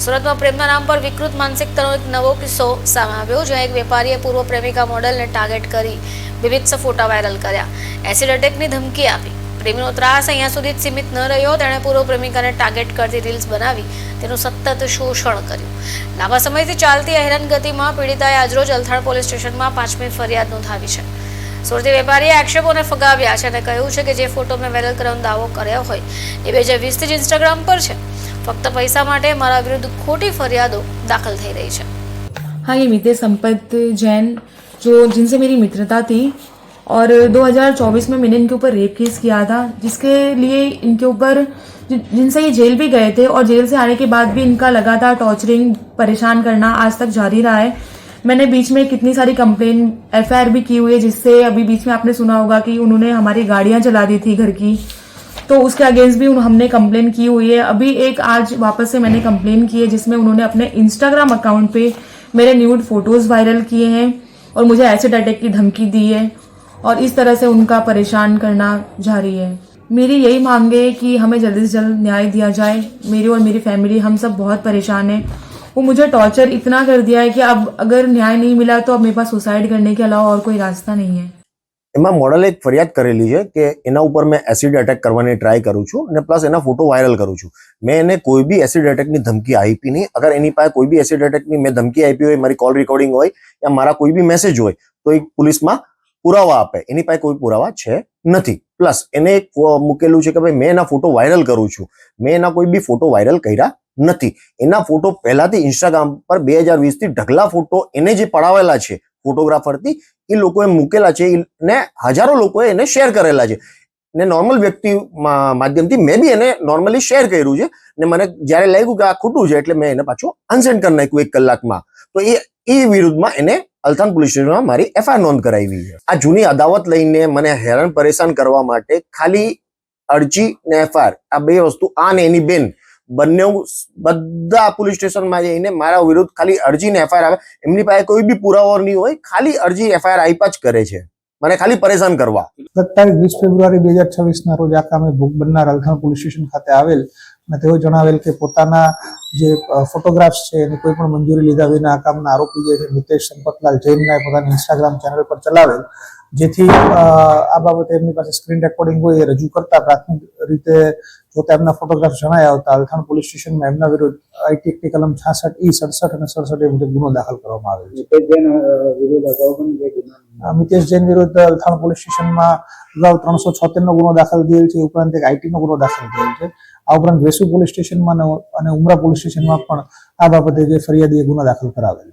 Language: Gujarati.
સુરતમાં પ્રેમના નામ પર વિકૃત માનસિકતાનો એક નવો કિસ્સો સામે આવ્યો, જ્યાં એક વેપારીએ પૂર્વ પ્રેમિકા મોડલને ટાર્ગેટ કરી વિવિધ ફોટા વાયરલ કર્યા, એસિડ અટેકની ધમકી આપી. પ્રેમીનો ત્રાસ અહીંયા સુધી જ સીમિત ન રહ્યો, તેણે પૂર્વ પ્રેમિકાને ટાર્ગેટ કરતી રીલ્સ બનાવી તેનું સતત શોષણ કર્યું. લાંબા સમયથી ચાલતી આ હેરાનગતિમાં પીડિતાએ આજરોજ અલથાણ પોલીસ સ્ટેશનમાં 5મી ફરિયાદ નોંધાવી છે. સુરતી વેપારીએ આક્ષેપોને ફગાવ્યા છે અને કહ્યું છે કે જે ફોટો મેં વાયરલ કરવાનો દાવો કર્યો હોય એ 2020થી જ ઇન્સ્ટાગ્રામ પર છે. फक्त पैसा माटे मारा विरुद्ध खोटी फरियादों दाखिल થઈ રહી છે. हाँ, ये मितेश संपत जैन जो जिनसे मेरी मित्रता थी और 2024 में मैंने इनके ऊपर रेप केस किया था, जिसके लिए इनके ऊपर जिनसे ये जेल भी गए थे और जेल से आने के बाद भी इनका लगातार टॉर्चरिंग परेशान करना आज तक जारी रहा है. मैंने बीच में कितनी सारी कंप्लेन FIR भी की हुई है, जिससे अभी बीच में आपने सुना होगा कि उन्होंने हमारी गाड़ियां जला दी थी घर की, तो उसके अगेंस्ट भी हमने कंप्लेन की हुई है. अभी एक आज वापस से मैंने कंप्लेन की है, जिसमें उन्होंने अपने इंस्टाग्राम अकाउंट पे मेरे न्यूड फोटोज वायरल किए हैं और मुझे एसिड अटैक की धमकी दी है और इस तरह से उनका परेशान करना जारी है. मेरी यही मांग है कि हमें जल्दी से जल्द न्याय दिया जाए. मेरी और मेरी फैमिली हम सब बहुत परेशान हैं. वो मुझे टॉर्चर इतना कर दिया है कि अब अगर न्याय नहीं मिला तो अब मेरे पास सुसाइड करने के अलावा और कोई रास्ता नहीं है. એમાં મોડલે એક ફરિયાદ કરેલી છે કે એના ઉપર મેં એસિડ અટેક કરવાની ટ્રાય કરું છું અને પ્લસ એના ફોટો વાયરલ કરું છું. મેં એને કોઈ બી એસિડ અટેકની ધમકી આપી નહીં. અગર એની પાસે કોઈ બી એસિડ અટેકની મેં ધમકી આપી હોય, મારી કોલ રેકોર્ડિંગ હોય યા મારા કોઈ બી મેસેજ હોય તો એ પોલીસમાં પુરાવા આપે. એની પાસે કોઈ પુરાવા છે નથી. પ્લસ એને એક મૂકેલું છે કે ભાઈ મેં એના ફોટો વાયરલ કરું છું. મેં એના કોઈ બી ફોટો વાયરલ કર્યા નથી. એના ફોટો પહેલાથી ઇન્સ્ટાગ્રામ પર 2020થી ઢગલા ફોટો એને જે પડાવેલા છે ફોટોગ્રાફરથી, એ લોકોએ મૂકેલા છે ને હજારો લોકોએ એને શેર કરેલા છે. ને નોર્મલ વ્યક્તિ માધ્યમથી મેં બી એને નોર્મલી શેર કર્યું છે ને મને જ્યારે લાગ્યું કે આ ખોટું છે એટલે મેં એને પાછું અનસેન્ડ કરી નાખ્યું 1 કલાકમાં. તો એ વિરુદ્ધમાં એને અલથાણ પોલીસ સ્ટેશનમાં મારી FIR નોંધ કરાવી છે. આ જૂની અદાવત લઈને મને હેરાન પરેશાન કરવા માટે ખાલી અરજી ને FIR આ બે વસ્તુ, આ ને એની બેન બંને બધા પોલીસ સ્ટેશનમાં જઈને મારા વિરુદ્ધ ખાલી અરજી ને FIR આવે. એમની પાસે કોઈ બી પુરાવો નહીં હોય, ખાલી અરજી FIR આપ્યા જ કરે છે મને ખાલી પરેશાન કરવા. ગત તારીખ 20 ફેબ્રુઆરી 2026 ના રોજ આ કામે ભોગ બનનાર અલથાણ પોલીસ સ્ટેશન ખાતે આવેલ અને તેઓ જણાવેલ કે પોતાના જે ફોટોગ્રાફ્સ છે એની કોઈ પણ મંજૂરી લીધા વિના આ કામના આરોપી જે છે મિતેશ સંપતલાલ જૈનના પોતાની ઇન્સ્ટાગ્રામ ચેનલ પર ચલાવેલ, જેથી આ બાબતે એમની પાસે સ્ક્રીન રેકોર્ડિંગ હોય એ રજૂ કરતા પ્રાથમિક રીતે જો તેમના ફોટોગ્રાફ જણાયા આવતા અલથાણ પોલીસ સ્ટેશનમાં એમના વિરુદ્ધ IT એક્ટ કલમ 66E 67 અને 67 મુજબ ગુનો દાખલ કરવામાં આવેલ છે. મિતેશ જૈન વિરુદ્ધ અલથાણ પોલીસ સ્ટેશનમાં અગાઉ 376 નો ગુનો દાખલ થયેલ છે. ઉપરાંત એક IT નો ગુનો દાખલ થયેલ છે. આ ઉપરાંત વેસુ પોલીસ સ્ટેશનમાં અને ઉમરા પોલીસ સ્ટેશનમાં પણ આ બાબતે જે ફરિયાદીએ ગુનો દાખલ કરાવેલ છે.